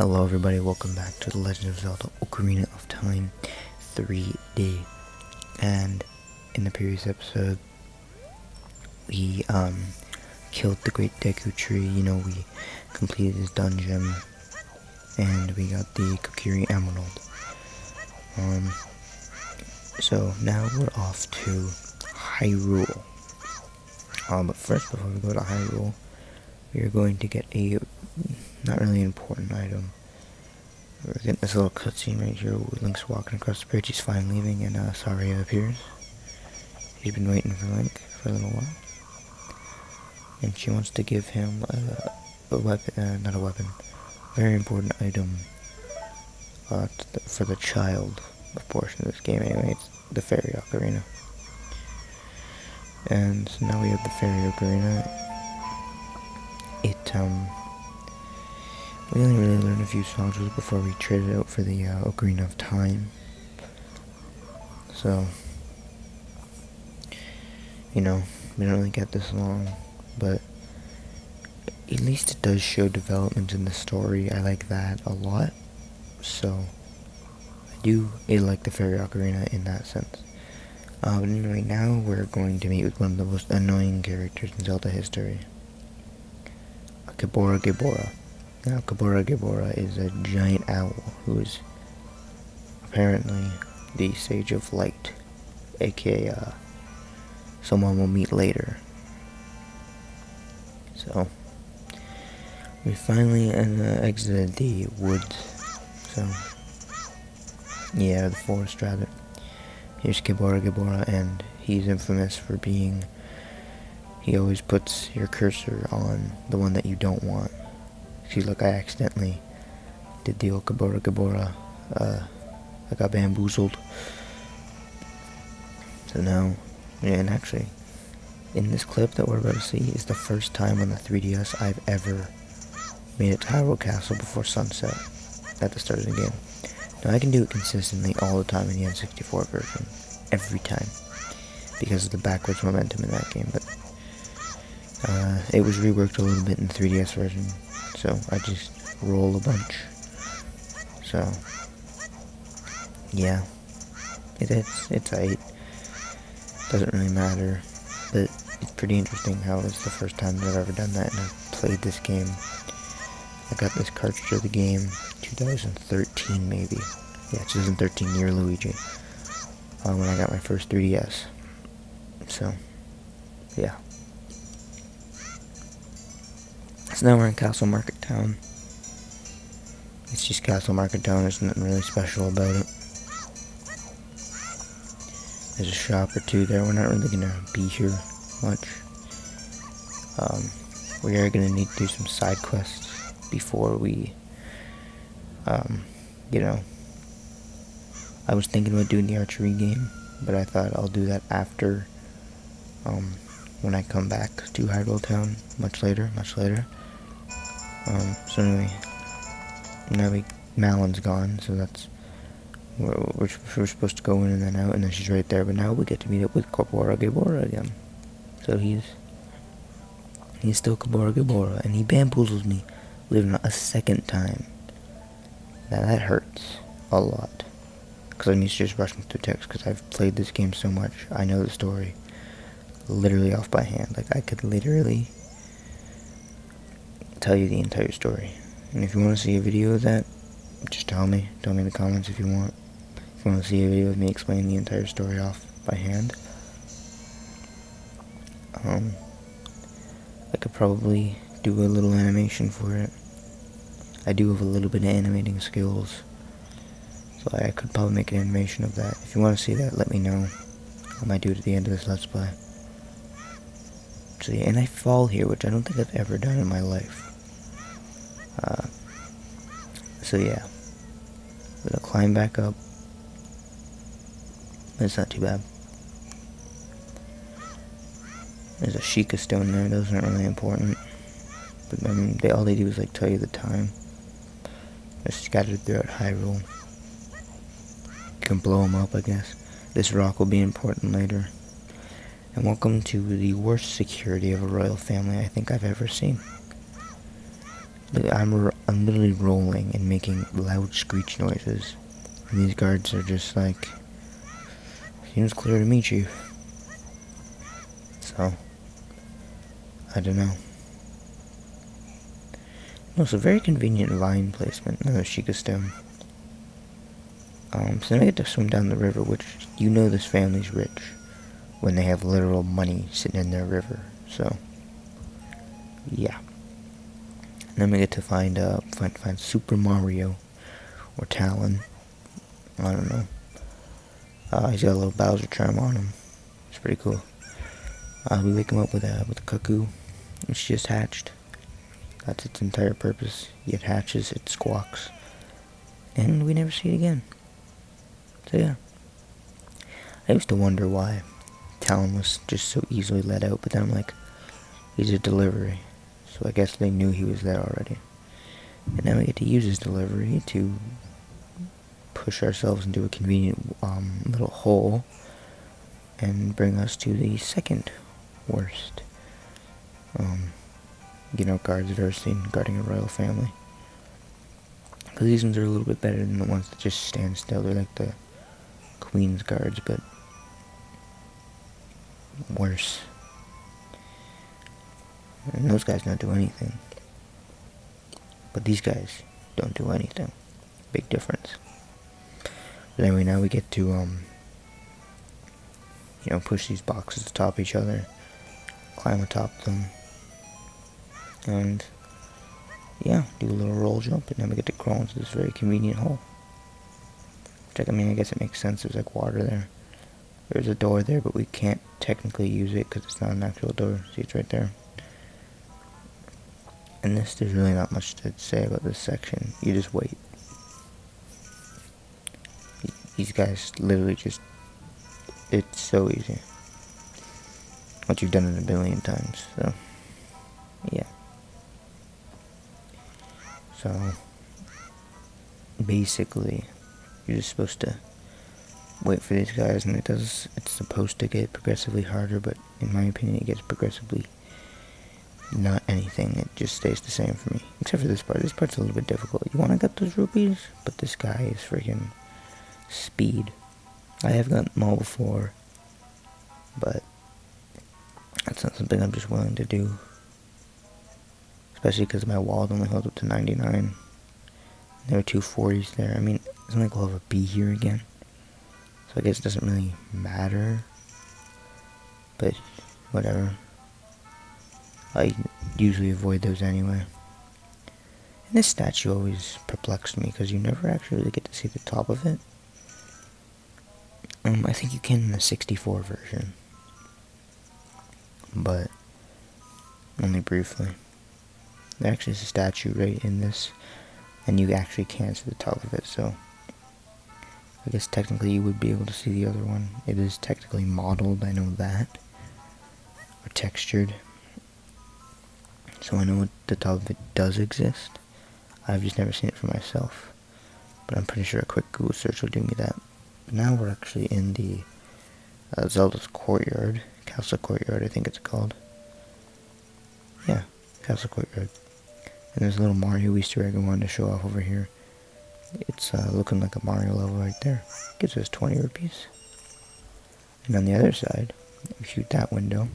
Hello everybody, welcome back to The Legend of Zelda Ocarina of Time 3D. And in the previous episode, we killed the Great Deku Tree. We completed his dungeon, and we got the Kokiri Emerald. So now we're off to Hyrule. But first, before we go to Hyrule, we are going to get a not really important item. We're getting this little cutscene right here where Link's walking across the bridge. He's fine leaving, and Saria appears. He's been waiting for Link for a little while, and she wants to give him a weapon, not a weapon, very important item for the child portion of this game. Anyway, it's the Ferry Ocarina. And so now we have the Ferry Ocarina. We only really learned a few songs before we traded out for the Ocarina of Time. So, we don't really get this long, but at least it does show development in the story. I like that a lot. So, I like the Ferry Ocarina in that sense. But anyway, now we're going to meet with one of the most annoying characters in Zelda history. Akibora Gebora. Now, Akibora Gebora is a giant owl who is apparently the Sage of Light, aka someone we'll meet later. So, we finally exited the woods. So, yeah, the forest rather. Here's Akibora Gebora, and he's infamous for being, he always puts your cursor on the one that you don't want. See, look, I accidentally did the Akibora Gebora. I got bamboozled. So now, yeah, and actually, in this clip that we're about to see is the first time on the 3DS I've ever made it to Hyrule Castle before sunset at the start of the game. Now, I can do it consistently all the time in the N64 version. Every time. Because of the backwards momentum in that game, but it was reworked a little bit in the 3DS version. So I just roll a bunch. So yeah, it's 8. Doesn't really matter, but it's pretty interesting how it's the first time that I've ever done that, and I've played this game. I got this cartridge of the game 2013 maybe. Yeah, 2013 year Luigi. When I got my first 3DS. So yeah. So now we're in Castle Market Town. It's just Castle Market Town, there's nothing really special about it. There's a shop or two there, we're not really gonna be here much. We are gonna need to do some side quests before we, I was thinking about doing the archery game, but I thought I'll do that after, when I come back to Hyrule Town, much later. So anyway, now Malon's gone, so that's, we're supposed to go in and then out, and then she's right there, but now we get to meet up with Akibora Gebora again. So he's still Akibora Gebora, and he bamboozles me, believe it or not, a second time. Now that hurts a lot, because I'm used to just rushing through text, because I've played this game so much, I know the story literally off by hand. Like, I could literally tell you the entire story. And if you want to see a video of that, just tell me in the comments if you want. If you want to see a video of me explaining the entire story off by hand, I could probably do a little animation for it. I do have a little bit of animating skills, so I could probably make an animation of that. If you want to see that, let me know. I might do it at the end of this Let's Play. So yeah, and I fall here, which I don't think I've ever done in my life. So yeah, I'm gonna climb back up. It's not too bad. There's a Sheikah Stone there. Those aren't really important, but I mean, all they do is like tell you the time. They're scattered throughout Hyrule. You can blow them up, I guess. This rock will be important later. And welcome to the worst security of a royal family I think I've ever seen. I'm literally rolling and making loud screech noises. And these guards are just like, seems clear to me, Chief. So, I don't know. No, it's a very convenient line placement, another Sheikah Stone. So now I get to swim down the river, which, you know this family's rich when they have literal money sitting in their river, so, yeah. And then we get to find Super Mario, or Talon, I don't know. He's got a little Bowser charm on him, it's pretty cool. We wake him up with a cuckoo, which just hatched. That's its entire purpose. It hatches, it squawks, and we never see it again. So yeah. I used to wonder why Talon was just so easily let out, but then I'm like, he's a delivery. So I guess they knew he was there already. And now we get to use his delivery to push ourselves into a convenient little hole and bring us to the second worst guards I've ever seen guarding a royal family. Because these ones are a little bit better than the ones that just stand still. They're like the Queen's guards, but worse. And those guys don't do anything. But these guys don't do anything. Big difference. But anyway, now we get to, push these boxes atop each other, climb atop them, and, yeah, do a little roll jump, and then we get to crawl into this very convenient hole. Which, I guess it makes sense, there's like water there. There's a door there, but we can't technically use it because it's not an actual door. See, it's right there. And there's really not much to say about this section. You just wait. These guys literally just, it's so easy. Once you've done it a billion times, so, yeah. So, basically, you're just supposed to wait for these guys, and it's supposed to get progressively harder, but in my opinion, it gets progressively not anything. It just stays the same for me, except for this part. This part's a little bit difficult. You want to get those rupees, but this guy is freaking speed. I have gotten them all before, but that's not something I'm just willing to do, especially because my wallet only holds up to 99. There are 240s there. It's not like we'll ever be here again, so I guess it doesn't really matter, but whatever. I usually avoid those anyway. And this statue always perplexed me, because you never actually really get to see the top of it. I think you can in the 64 version, but only briefly. There actually is a statue right in this, and you actually can see the top of it, so I guess technically you would be able to see the other one. It is technically modeled, I know that, or textured, so I know what the top of it does exist. I've just never seen it for myself, but I'm pretty sure a quick Google search will do me that. But now we're actually in the Zelda's courtyard, Castle Courtyard I think it's called. Yeah, Castle Courtyard. And there's a little Mario Easter egg I wanted to show off over here. It's looking like a Mario level right there. Gives us 20 rupees. And on the other side, we shoot that window.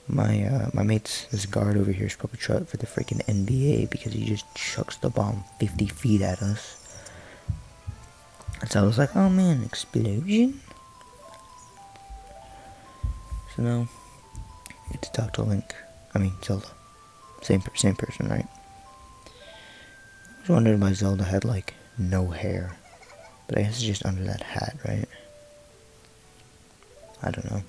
My mate's, this guard over here, is probably trying for the freaking NBA because he just chucks the bomb 50 feet at us. And so I was like, oh man, explosion? So now, I get to talk to Zelda. Same person, right? I was wondering why Zelda had, like, no hair. But I guess it's just under that hat, right? I don't know.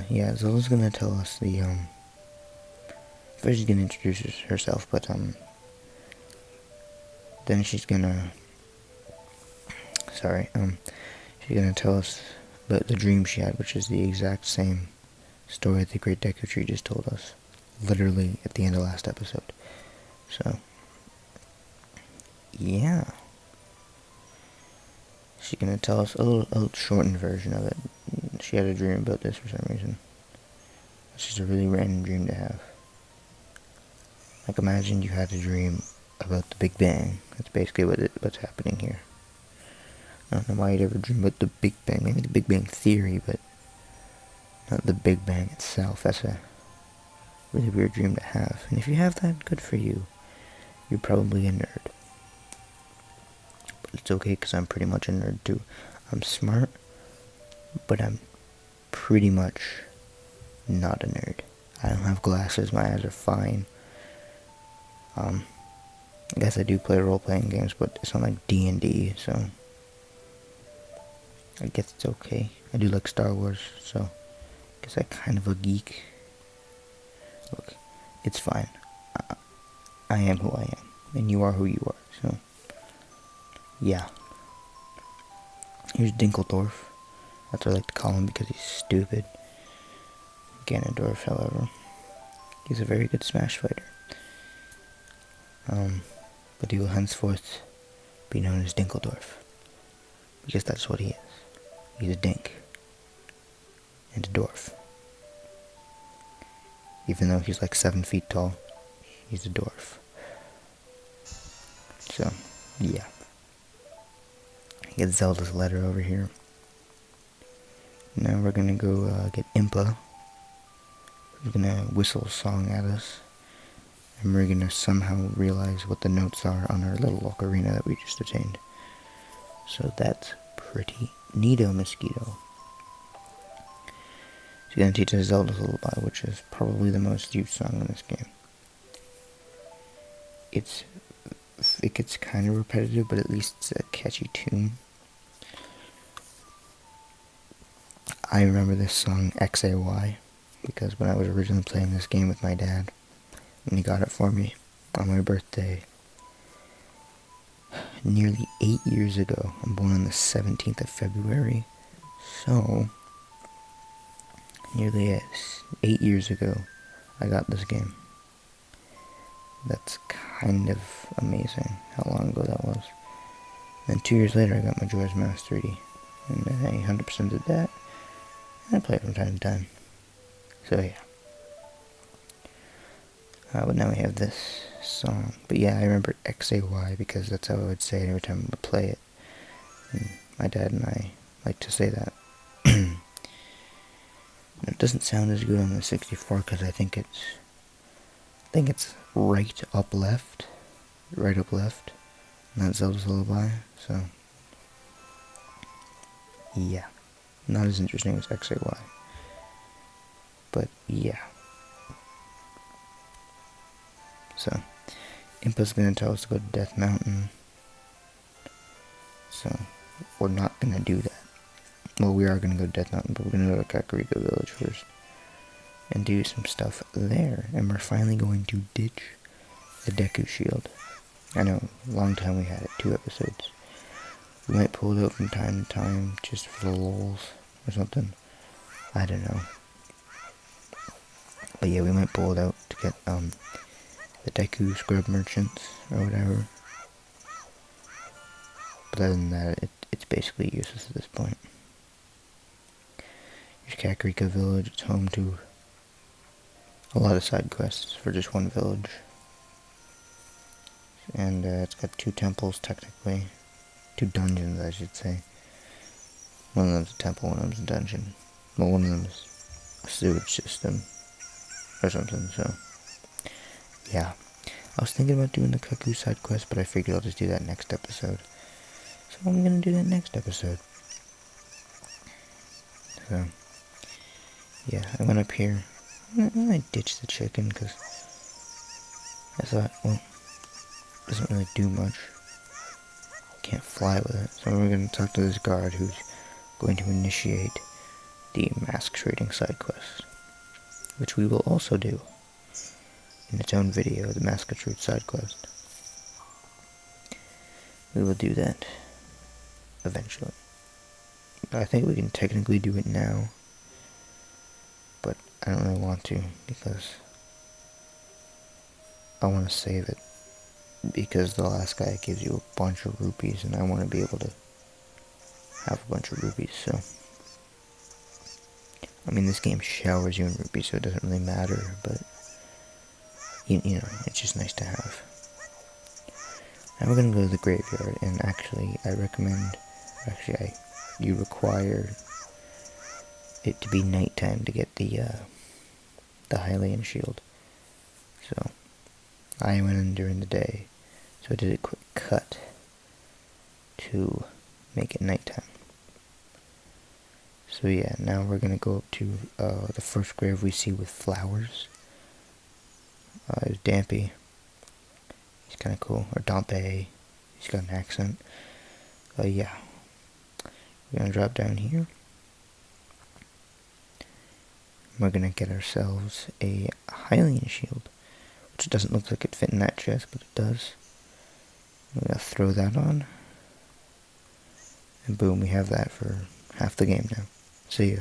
Yeah, Zelda's gonna tell us the, first she's gonna introduce herself, but, then she's gonna, she's gonna tell us the dream she had, which is the exact same story that the Great Deku Tree just told us, literally at the end of last episode. So, yeah. She's gonna tell us a little shortened version of it. She had a dream about this for some reason. It's just a really random dream to have. Like, imagine you had a dream about the Big Bang. That's basically what's happening here. I don't know why you'd ever dream about the Big Bang. Maybe the Big Bang Theory, but not the Big Bang itself. That's a really weird dream to have. And if you have that, good for you. You're probably a nerd. But it's okay, because I'm pretty much a nerd too. I'm smart, but I'm pretty much not a nerd. I don't have glasses, my eyes are fine. I guess I do play role-playing games, but it's not like D&D, so I guess it's okay. I do like Star Wars, so I guess I'm kind of a geek. Look, it's fine. I am who I am, and you are who you are, so yeah. Here's Dinkledorf. That's what I like to call him because he's stupid. Ganondorf, however, he's a very good Smash fighter. But he will henceforth be known as Dinkledorf, because that's what he is. He's a dink and a dwarf. Even though he's like 7 feet tall, he's a dwarf. So, yeah. Get Zelda's letter over here. Now we're gonna go get Impa. He's gonna whistle a song at us. And we're gonna somehow realize what the notes are on our little ocarina that we just attained. So that's pretty neato, mosquito. She's gonna teach us Zelda's Lullaby, which is probably the most used song in this game. It gets kind of repetitive, but at least it's a catchy tune. I remember this song XAY because when I was originally playing this game with my dad, and he got it for me on my birthday nearly 8 years ago. I'm born on the 17th of February, so nearly 8 years ago I got this game. That's kind of amazing how long ago that was. Then 2 years later I got my Majora's Mask 3D, and I 100% did that, and I play it from time to time. So yeah. But now we have this song. But yeah, I remember XAY because that's how I would say it every time I would play it. And my dad and I like to say that. It doesn't sound as good on the 64 because I think it's right up left. Right up left. And that's Zelda's Lullaby. So yeah. Not as interesting as XAY. But yeah. So, Impa's gonna tell us to go to Death Mountain. So, we're not gonna do that. Well, we are gonna go to Death Mountain, but we're gonna go to Kakariko Village first. And do some stuff there. And we're finally going to ditch the Deku Shield. I know, long time we had it, 2 episodes. We might pull it out from time to time, just for the lols, or something. I don't know. But yeah, we might pull it out to get, the Deku Scrub Merchants, or whatever. But other than that, it's basically useless at this point. Here's Kakariko Village. It's home to a lot of side quests for just one village. And it's got 2 temples, technically. 2 dungeons, I should say. One of them's a temple, one of them's a dungeon. Well, one of them is a sewage system, or something, so yeah. I was thinking about doing the Cuckoo side quest, but I figured I'll just do that next episode. So I'm gonna do that next episode. So, yeah, I went up here. I ditched the chicken, because I thought, well, it doesn't really do much. Can't fly with it. So we're gonna talk to this guard who's going to initiate the mask trading side quest, which we will also do in its own video, the Mask of Truth side quest. We will do that eventually. I think we can technically do it now, but I don't really want to because I want to save it, because the last guy gives you a bunch of rupees and I want to be able to have a bunch of rupees, so I mean, this game showers you in rupees, so it doesn't really matter, but, you know, it's just nice to have. Now we're going to go to the graveyard, and actually, I recommend, you require it to be nighttime to get the Hylian Shield. So, I went in during the day, so I did a quick cut to make it nighttime. So yeah, now we're gonna go up to the first grave we see with flowers. It's Dampy. He's kind of cool. Or Dampe. He's got an accent. Yeah. We're gonna drop down here. We're gonna get ourselves a Hylian Shield, which doesn't look like it fit in that chest, but it does. We're gonna throw that on. And boom, we have that for half the game now. See ya.